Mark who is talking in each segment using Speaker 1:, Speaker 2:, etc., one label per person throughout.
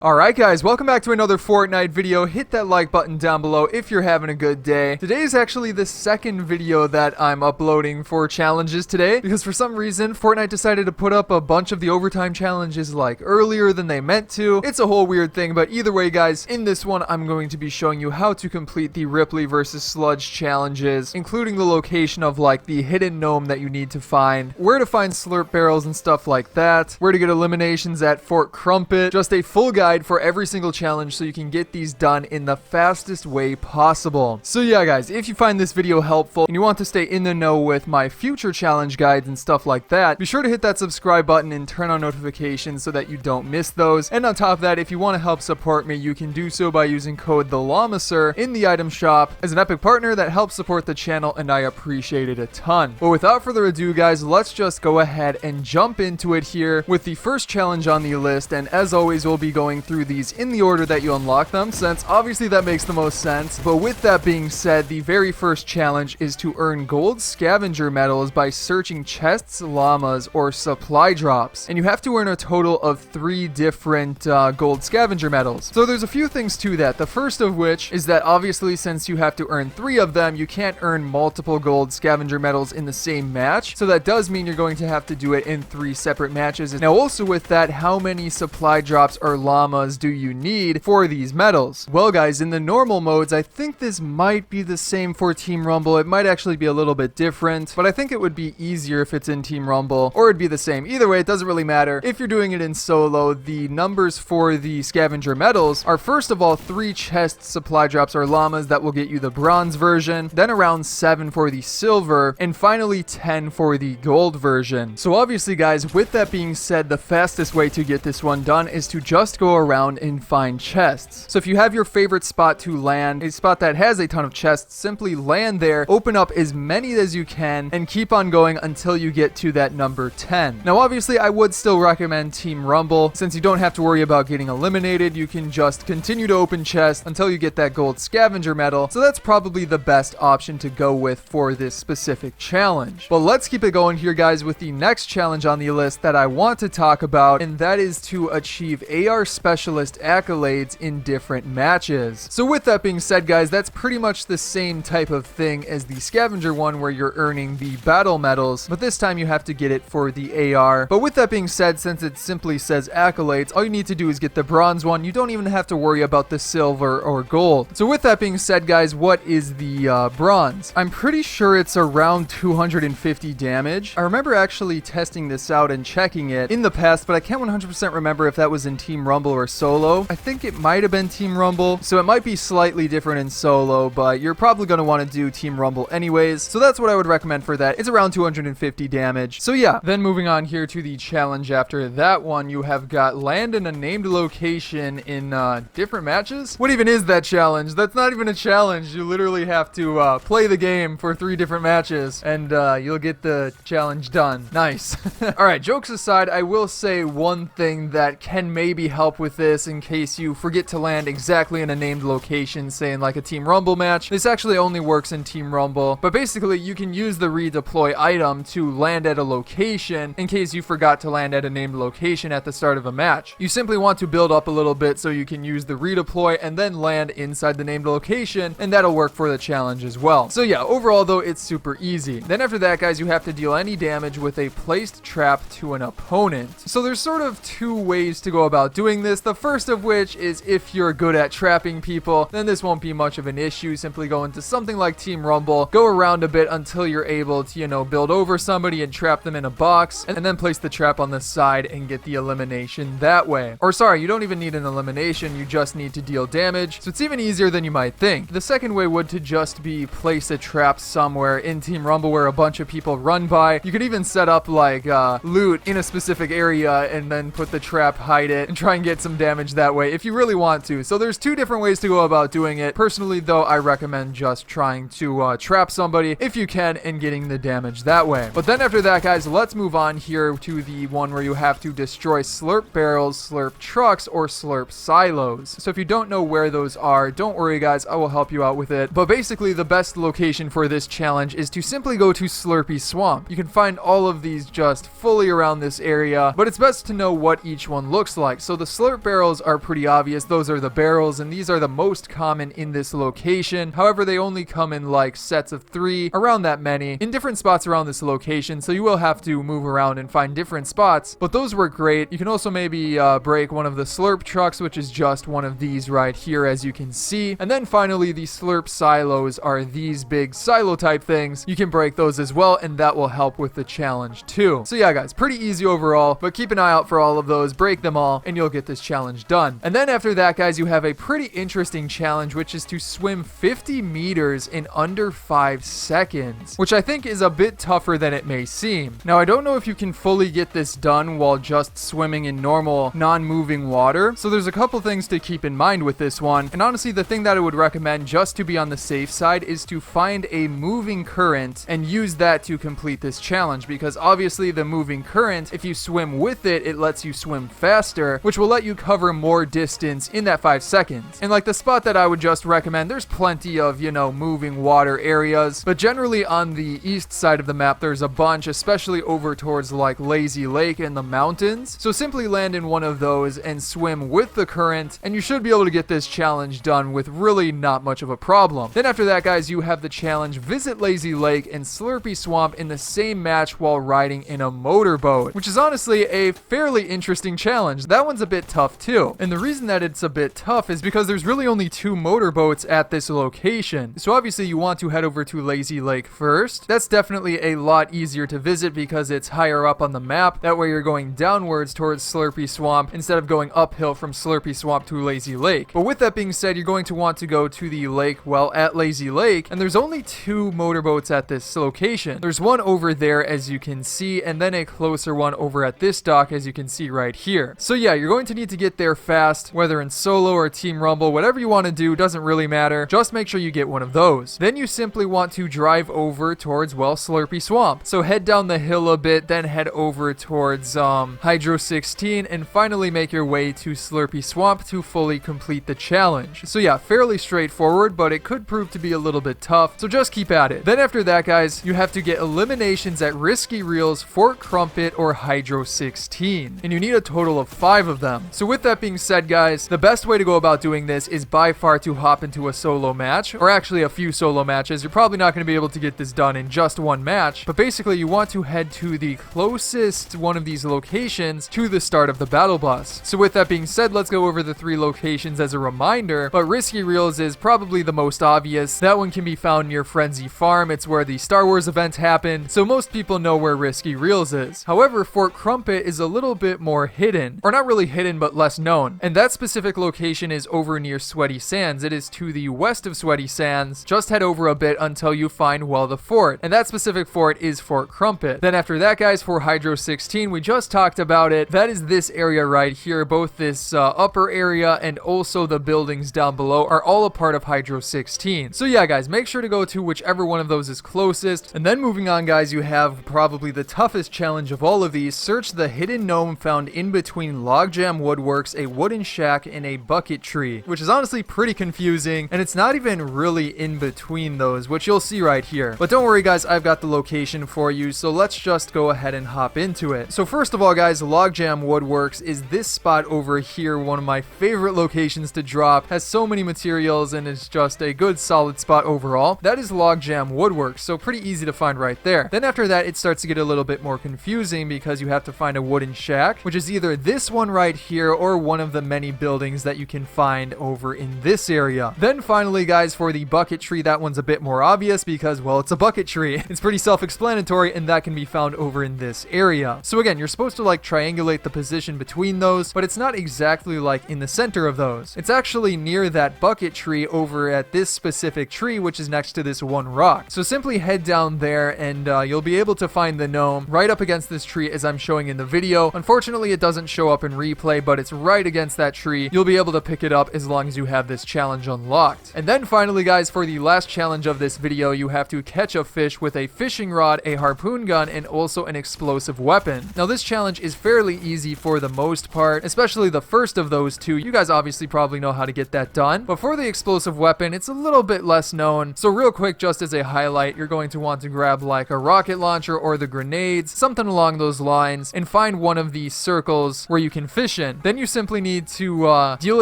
Speaker 1: Alright guys, welcome back to another Fortnite video. Hit that like button down below if you're having a good day. Today is actually the second video that I'm uploading for challenges today, because for some reason Fortnite decided to put up a bunch of the overtime challenges like earlier than they meant to. It's a whole weird thing, but either way guys, in this one I'm going to be showing you how to complete the Ripley versus Sludge challenges, including the location of like the hidden gnome that you need to find, where to find slurp barrels and stuff like that, where to get eliminations at Fort Crumpet, just a full guide for every single challenge so you can get these done in the fastest way possible. So yeah guys, if you find this video helpful and you want to stay in the know with my future challenge guides and stuff like that, be sure to hit that subscribe button and turn on notifications so that you don't miss those. And on top of that, if you want to help support me, you can do so by using code TheLlamaSir in the item shop as an epic partner that helps support the channel, and I appreciate it a ton. But without further ado guys, let's just go ahead and jump into it here with the first challenge on the list. And as always, we'll be going through these in the order that you unlock them, since obviously that makes the most sense. But with that being said, the very first challenge is to earn gold scavenger medals by searching chests, llamas, or supply drops, and you have to earn a total of 3 different gold scavenger medals. So there's a few things to that. The first of which is that obviously since you have to earn 3 of them, you can't earn multiple gold scavenger medals in the same match, so that does mean you're going to have to do it in 3 separate matches. Now also with that, how many supply drops or llamas do you need for these medals? Well guys, in the normal modes, I think this might be the same for Team Rumble. It might actually be a little bit different, but I think it would be easier if it's in Team Rumble, or it'd be the same. Either way, it doesn't really matter. If you're doing it in solo, the numbers for the scavenger medals are first of all 3 chest supply drops or llamas that will get you the bronze version, then around 7 for the silver, and finally 10 for the gold version. So obviously guys, with that being said, the fastest way to get this one done is to just go around and find chests. So if you have your favorite spot to land, a spot that has a ton of chests, simply land there, open up as many as you can, and keep on going until you get to that number 10. Now obviously I would still recommend Team Rumble, since you don't have to worry about getting eliminated. You can just continue to open chests until you get that gold scavenger medal, so that's probably the best option to go with for this specific challenge. But let's keep it going here guys with the next challenge on the list that I want to talk about, and that is to achieve AR specialist accolades in different matches. So with that being said guys, that's pretty much the same type of thing as the scavenger one where you're earning the battle medals, but this time you have to get it for the AR. But with that being said, since it simply says accolades, all you need to do is get the bronze one. You don't even have to worry about the silver or gold. So with that being said guys, what is the bronze? I'm pretty sure it's around 250 damage. I remember actually testing this out and checking it in the past, but I can't 100% remember if that was in Team Rumble or solo. I think it might have been Team Rumble, so it might be slightly different in solo, but you're probably going to want to do Team Rumble anyways, so that's what I would recommend for that. It's around 250 damage. So yeah, then moving on here to the challenge after that one, you have got land in a named location in different matches. What even is that challenge? That's not even a challenge. You literally have to play the game for 3 different matches, and you'll get the challenge done. Nice. Alright, jokes aside, I will say one thing that can maybe help with this in case you forget to land exactly in a named location, say in like a Team Rumble match. This actually only works in Team Rumble, but basically you can use the redeploy item to land at a location in case you forgot to land at a named location at the start of a match. You simply want to build up a little bit so you can use the redeploy and then land inside the named location, and that'll work for the challenge as well. So yeah, overall though, it's super easy. Then after that guys, you have to deal any damage with a placed trap to an opponent. So there's sort of 2 ways to go about doing this. The first of which is if you're good at trapping people, then this won't be much of an issue. Simply go into something like Team Rumble, go around a bit until you're able to, you know, build over somebody and trap them in a box, and then place the trap on the side and get the elimination that way. Or sorry, you don't even need an elimination, you just need to deal damage, so it's even easier than you might think. The second way would to just be place a trap somewhere in Team Rumble where a bunch of people run by. You could even set up like loot in a specific area and then put the trap, hide it, and try and get some damage that way if you really want to. So there's 2 different ways to go about doing it. Personally though, I recommend just trying to trap somebody if you can and getting the damage that way. But then after that guys, let's move on here to the one where you have to destroy slurp barrels, slurp trucks, or slurp silos. So if you don't know where those are, don't worry guys, I will help you out with it. But basically the best location for this challenge is to simply go to Slurpee Swamp. You can find all of these just fully around this area, but it's best to know what each one looks like. So the slurp slurp barrels are pretty obvious. Those are the barrels, and these are the most common in this location. However, they only come in like sets of 3, around that many, in different spots around this location, so you will have to move around and find different spots, but those work great. You can also maybe break one of the slurp trucks, which is just one of these right here, as you can see. And then finally, the slurp silos are these big silo type things. You can break those as well, and that will help with the challenge too. So yeah, guys, pretty easy overall, but keep an eye out for all of those, break them all, and you'll get this challenge done. And then after that, guys, you have a pretty interesting challenge, which is to swim 50 meters in under 5 seconds, which I think is a bit tougher than it may seem. Now, I don't know if you can fully get this done while just swimming in normal, non-moving water, so there's a couple things to keep in mind with this one. And honestly, the thing that I would recommend just to be on the safe side is to find a moving current and use that to complete this challenge, because obviously the moving current, if you swim with it, it lets you swim faster, which will let you cover more distance in that 5 seconds. And like the spot that I would just recommend, there's plenty of, you know, moving water areas, but generally on the east side of the map, there's a bunch, especially over towards like Lazy Lake and the mountains. So simply land in one of those and swim with the current, and you should be able to get this challenge done with really not much of a problem. Then after that, guys, you have the challenge visit Lazy Lake and Slurpee Swamp in the same match while riding in a motorboat, which is honestly a fairly interesting challenge. That one's a bit tough too. And the reason that it's a bit tough is because there's really only 2 motorboats at this location. So obviously you want to head over to Lazy Lake first. That's definitely a lot easier to visit because it's higher up on the map. That way you're going downwards towards Slurpee Swamp instead of going uphill from Slurpee Swamp to Lazy Lake. But with that being said, you're going to want to go to the lake well at Lazy Lake, and there's only 2 motorboats at this location. There's one over there, as you can see, and then a closer one over at this dock, as you can see right here. So yeah, you're going to need to get there fast, whether in solo or team rumble, whatever you want to do, doesn't really matter. Just make sure you get one of those. Then you simply want to drive over towards, well, Slurpee Swamp. So head down the hill a bit, then head over towards Hydro 16, and finally make your way to Slurpee Swamp to fully complete the challenge. So yeah, fairly straightforward, but it could prove to be a little bit tough, so just keep at it. Then after that, guys, you have to get eliminations at Risky Reels, Fort Crumpet, or Hydro 16, and you need a total of 5 of them. So with that being said, guys, the best way to go about doing this is by far to hop into a solo match, or actually a few solo matches. You're probably not going to be able to get this done in just one match, but basically you want to head to the closest one of these locations to the start of the battle bus. So with that being said, let's go over the 3 locations as a reminder, but Risky Reels is probably the most obvious. That one can be found near Frenzy Farm. It's where the Star Wars event happened, so most people know where Risky Reels is. However, Fort Crumpet is a little bit more hidden, or not really hidden, but less known, and that specific location is over near Sweaty Sands. It is to the west of Sweaty Sands. Just head over a bit until you find, well, the fort, and that specific fort is Fort Crumpet. Then after that, guys, for Hydro 16, we just talked about it. That is this area right here. Both this upper area and also the buildings down below are all a part of Hydro 16. So yeah, guys, make sure to go to whichever one of those is closest. And then moving on, guys, you have probably the toughest challenge of all of these. Search the hidden gnome found in between LogJam Woodworks, a wooden shack, and a bucket tree, which is honestly pretty confusing, and it's not even really in between those, which you'll see right here. But don't worry, guys, I've got the location for you, so let's just go ahead and hop into it. So first of all, guys, LogJam Woodworks is this spot over here, one of my favorite locations to drop. Has so many materials, and it's just a good solid spot overall. That is LogJam Woodworks, so pretty easy to find right there. Then after that, it starts to get a little bit more confusing because you have to find a wooden shack, which is either this one right here or one of the many buildings that you can find over in this area. Then finally, guys, for the bucket tree, that one's a bit more obvious because, well, it's a bucket tree. It's pretty self-explanatory, and that can be found over in this area. So again, you're supposed to like triangulate the position between those, but it's not exactly like in the center of those. It's actually near that bucket tree over at this specific tree, which is next to this one rock. So simply head down there and you'll be able to find the gnome right up against this tree as I'm showing in the video. Unfortunately, it doesn't show up in replay, but it's right against that tree. You'll be able to pick it up as long as you have this challenge unlocked. And then finally, guys, for the last challenge of this video, you have to catch a fish with a fishing rod, a harpoon gun, and also an explosive weapon. Now, this challenge is fairly easy for the most part, especially the first of those two. You guys obviously probably know how to get that done. But for the explosive weapon, it's a little bit less known. So real quick, just as a highlight, you're going to want to grab like a rocket launcher or the grenades, something along those lines, and find one of these circles where you can fish in. button. Then you simply need to deal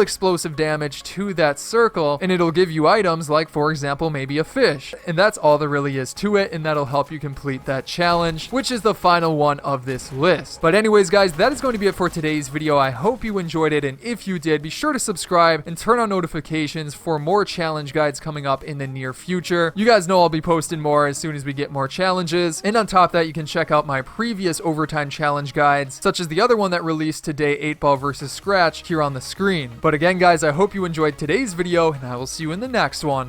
Speaker 1: explosive damage to that circle, and it'll give you items like, for example, maybe a fish. And that's all there really is to it, and that'll help you complete that challenge, which is the final one of this list. But anyways, guys, that is going to be it for today's video. I hope you enjoyed it, and if you did, be sure to subscribe and turn on notifications for more challenge guides coming up in the near future. You guys know I'll be posting more as soon as we get more challenges. And on top of that, you can check out my previous overtime challenge guides, such as the other one that released today, 8-Ball versus Scratch, here on the screen. But again, guys, I hope you enjoyed today's video, and I will see you in the next one.